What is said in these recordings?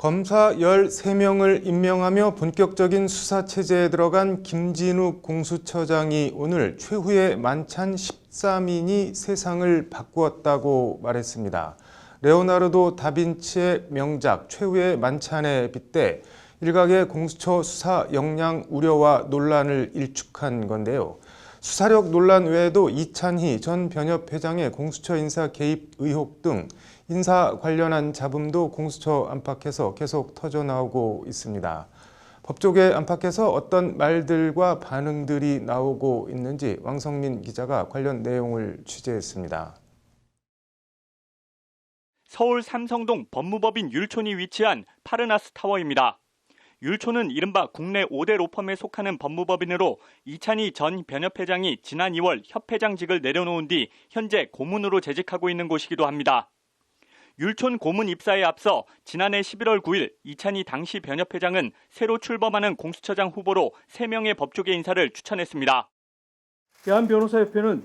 검사 13명을 임명하며 본격적인 수사 체제에 들어간 김진욱 공수처장이 오늘 최후의 만찬 13인이 세상을 바꾸었다고 말했습니다. 레오나르도 다빈치의 명작 최후의 만찬에 빗대 일각의 공수처 수사 역량 우려와 논란을 일축한 건데요. 수사력 논란 외에도 이찬희 전 변협회장의 공수처 인사 개입 의혹 등 인사 관련한 잡음도 공수처 안팎에서 계속 터져나오고 있습니다. 법조계 안팎에서 어떤 말들과 반응들이 나오고 있는지 왕성민 기자가 관련 내용을 취재했습니다. 서울 삼성동 법무법인 율촌이 위치한 파르나스 타워입니다. 율촌은 이른바 국내 5대 로펌에 속하는 법무법인으로 이찬희 전 변협회장이 지난 2월 협회장직을 내려놓은 뒤 현재 고문으로 재직하고 있는 곳이기도 합니다. 율촌 고문 입사에 앞서 지난해 11월 9일 이찬희 당시 변협회장은 새로 출범하는 공수처장 후보로 3명의 법조계 인사를 추천했습니다. 대한변호사협회는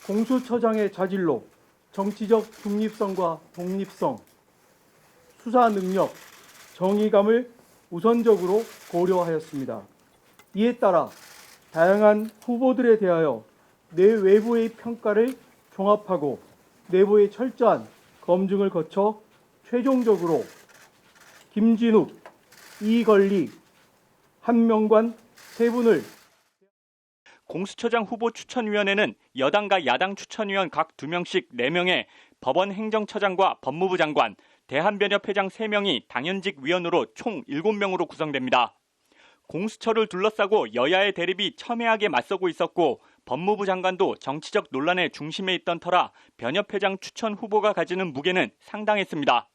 공수처장의 자질로 정치적 중립성과 독립성, 수사 능력, 정의감을 우선적으로 고려하였습니다. 이에 따라 다양한 후보들에 대하여 내외부의 평가를 종합하고 내부의 철저한 검증을 거쳐 최종적으로 김진욱, 이걸리, 한명관 3분을 공수처장 후보 추천위원회는 여당과 야당 추천위원 각 2명씩 4명에 법원 행정처장과 법무부 장관, 대한변협회장 3명이 당연직 위원으로 총 7명으로 구성됩니다. 공수처를 둘러싸고 여야의 대립이 첨예하게 맞서고 있었고 법무부 장관도 정치적 논란의 중심에 있던 터라 변협회장 추천 후보가 가지는 무게는 상당했습니다.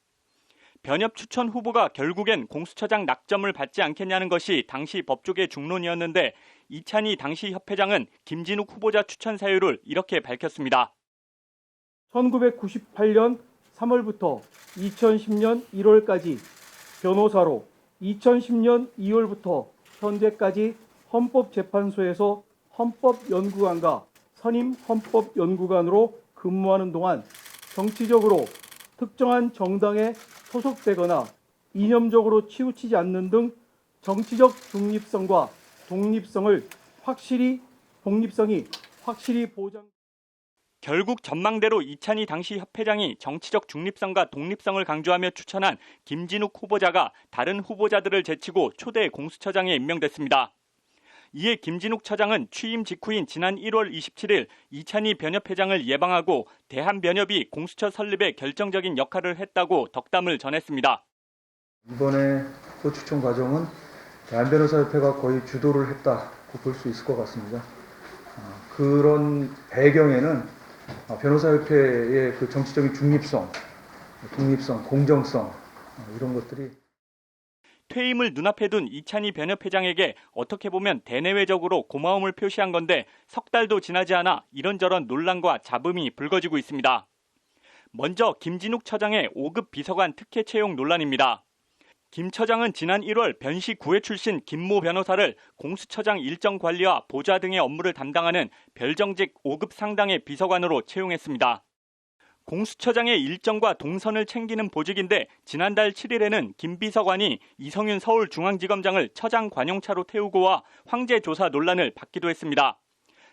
변협 추천 후보가 결국엔 공수처장 낙점을 받지 않겠냐는 것이 당시 법조계 중론이었는데 이찬희 당시 협회장은 김진욱 후보자 추천 사유를 이렇게 밝혔습니다. 1998년 3월부터 2010년 1월까지 변호사로 2010년 2월부터 현재까지 헌법재판소에서 헌법연구관과 선임헌법연구관으로 근무하는 동안 정치적으로 특정한 정당에 소속되거나 이념적으로 치우치지 않는 등 정치적 중립성과 독립성이 확실히 보장. 결국 전망대로 이찬희 당시 협회장이 정치적 중립성과 독립성을 강조하며 추천한 김진욱 후보자가 다른 후보자들을 제치고 초대 공수처장에 임명됐습니다. 이에 김진욱 처장은 취임 직후인 지난 1월 27일 이찬희 변협회장을 예방하고 대한변협이 공수처 설립에 결정적인 역할을 했다고 덕담을 전했습니다. 이번에 후보 추천 과정은 대한변호사협회가 거의 주도를 했다고 볼 수 있을 것 같습니다. 그런 배경에는 변호사협회의 그 정치적인 중립성, 독립성, 공정성 이런 것들이 퇴임을 눈앞에 둔 이찬희 변협회장에게 어떻게 보면 대내외적으로 고마움을 표시한 건데 석 달도 지나지 않아 이런저런 논란과 잡음이 불거지고 있습니다. 먼저 김진욱 처장의 5급 비서관 특혜 채용 논란입니다. 김 처장은 지난 1월 변시 9회 출신 김모 변호사를 공수처장 일정 관리와 보좌 등의 업무를 담당하는 별정직 5급 상당의 비서관으로 채용했습니다. 공수처장의 일정과 동선을 챙기는 보직인데 지난달 7일에는 김 비서관이 이성윤 서울중앙지검장을 처장 관용차로 태우고 와 황제 조사 논란을 받기도 했습니다.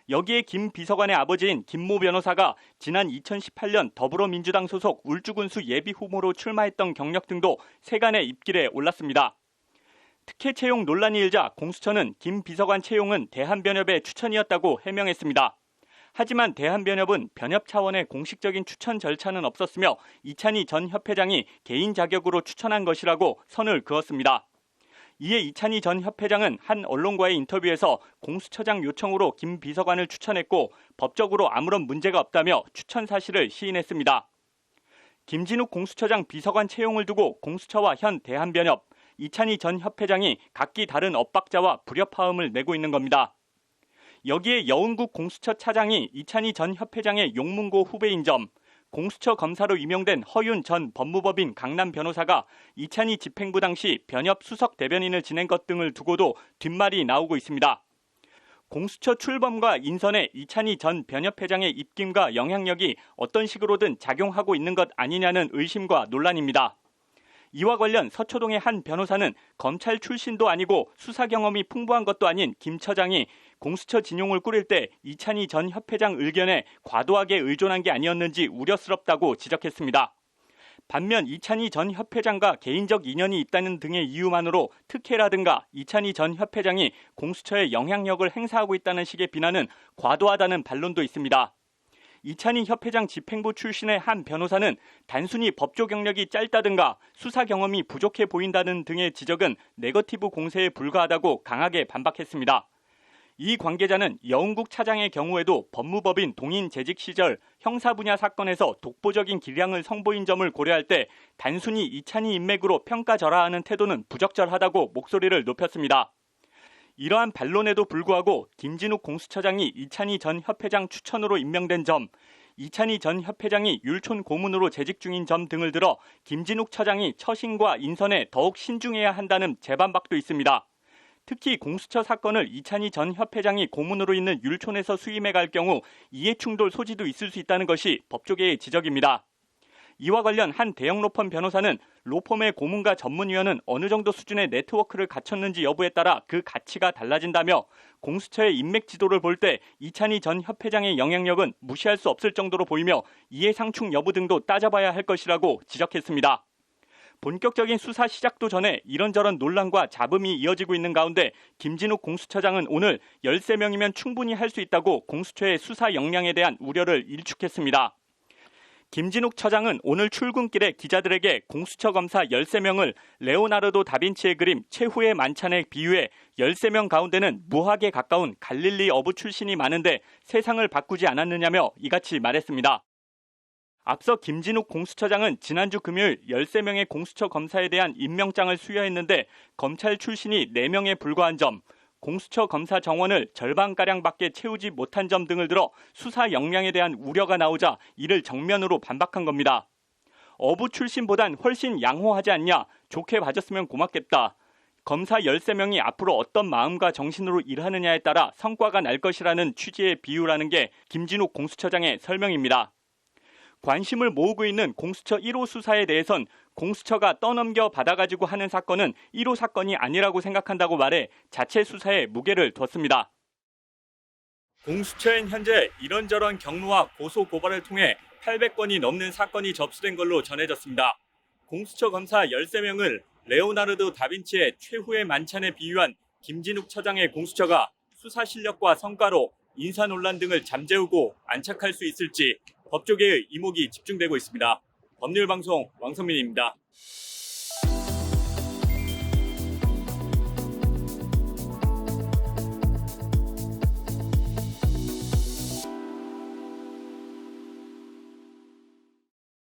여기에 김 비서관의 아버지인 김모 변호사가 지난 2018년 더불어민주당 소속 울주군수 예비후보로 출마했던 경력 등도 세간의 입길에 올랐습니다. 특혜 채용 논란이 일자 공수처는 김 비서관 채용은 대한변협의 추천이었다고 해명했습니다. 하지만 대한변협은 변협 차원의 공식적인 추천 절차는 없었으며 이찬희 전 협회장이 개인 자격으로 추천한 것이라고 선을 그었습니다. 이에 이찬희 전 협회장은 한 언론과의 인터뷰에서 공수처장 요청으로 김 비서관을 추천했고 법적으로 아무런 문제가 없다며 추천 사실을 시인했습니다. 김진욱 공수처장 비서관 채용을 두고 공수처와 현 대한변협, 이찬희 전 협회장이 각기 다른 엇박자와 불협화음을 내고 있는 겁니다. 여기에 여운국 공수처 차장이 이찬희 전 협회장의 용문고 후배인 점, 공수처 검사로 임용된 허윤 전 법무법인 강남 변호사가 이찬희 집행부 당시 변협 수석 대변인을 지낸 것 등을 두고도 뒷말이 나오고 있습니다. 공수처 출범과 인선에 이찬희 전 변협회장의 입김과 영향력이 어떤 식으로든 작용하고 있는 것 아니냐는 의심과 논란입니다. 이와 관련 서초동의 한 변호사는 검찰 출신도 아니고 수사 경험이 풍부한 것도 아닌 김 처장이 공수처 진용을 꾸릴 때 이찬희 전 협회장 의견에 과도하게 의존한 게 아니었는지 우려스럽다고 지적했습니다. 반면 이찬희 전 협회장과 개인적 인연이 있다는 등의 이유만으로 특혜라든가 이찬희 전 협회장이 공수처에 영향력을 행사하고 있다는 식의 비난은 과도하다는 반론도 있습니다. 이찬희 협회장 집행부 출신의 한 변호사는 단순히 법조 경력이 짧다든가 수사 경험이 부족해 보인다는 등의 지적은 네거티브 공세에 불과하다고 강하게 반박했습니다. 이 관계자는 여운국 차장의 경우에도 법무법인 동인 재직 시절 형사 분야 사건에서 독보적인 기량을 선보인 점을 고려할 때 단순히 이찬희 인맥으로 평가절하하는 태도는 부적절하다고 목소리를 높였습니다. 이러한 반론에도 불구하고 김진욱 공수처장이 이찬희 전 협회장 추천으로 임명된 점, 이찬희 전 협회장이 율촌 고문으로 재직 중인 점 등을 들어 김진욱 처장이 처신과 인선에 더욱 신중해야 한다는 재반박도 있습니다. 특히 공수처 사건을 이찬희 전 협회장이 고문으로 있는 율촌에서 수임해 갈 경우 이해충돌 소지도 있을 수 있다는 것이 법조계의 지적입니다. 이와 관련 한 대형 로펌 변호사는 로펌의 고문과 전문위원은 어느 정도 수준의 네트워크를 갖췄는지 여부에 따라 그 가치가 달라진다며 공수처의 인맥 지도를 볼 때 이찬희 전 협회장의 영향력은 무시할 수 없을 정도로 보이며 이해상충 여부 등도 따져봐야 할 것이라고 지적했습니다. 본격적인 수사 시작도 전에 이런저런 논란과 잡음이 이어지고 있는 가운데 김진욱 공수처장은 오늘 13명이면 충분히 할 수 있다고 공수처의 수사 역량에 대한 우려를 일축했습니다. 김진욱 처장은 오늘 출근길에 기자들에게 공수처 검사 13명을 레오나르도 다빈치의 그림 최후의 만찬에 비유해 13명 가운데는 무학에 가까운 갈릴리 어부 출신이 많은데 세상을 바꾸지 않았느냐며 이같이 말했습니다. 앞서 김진욱 공수처장은 지난주 금요일 13명의 공수처 검사에 대한 임명장을 수여했는데 검찰 출신이 4명에 불과한 점, 공수처 검사 정원을 절반가량밖에 채우지 못한 점 등을 들어 수사 역량에 대한 우려가 나오자 이를 정면으로 반박한 겁니다. 어부 출신보단 훨씬 양호하지 않냐, 좋게 봐줬으면 고맙겠다. 검사 13명이 앞으로 어떤 마음과 정신으로 일하느냐에 따라 성과가 날 것이라는 취지의 비유라는 게 김진욱 공수처장의 설명입니다. 관심을 모으고 있는 공수처 1호 수사에 대해선 공수처가 떠넘겨 받아가지고 하는 사건은 1호 사건이 아니라고 생각한다고 말해 자체 수사에 무게를 뒀습니다. 공수처엔 현재 이런저런 경로와 고소 고발을 통해 800건이 넘는 사건이 접수된 걸로 전해졌습니다. 공수처 검사 13명을 레오나르도 다빈치의 최후의 만찬에 비유한 김진욱 처장의 공수처가 수사 실력과 성과로 인사 논란 등을 잠재우고 안착할 수 있을지 법조계의 이목이 집중되고 있습니다. 법률방송 왕성민입니다.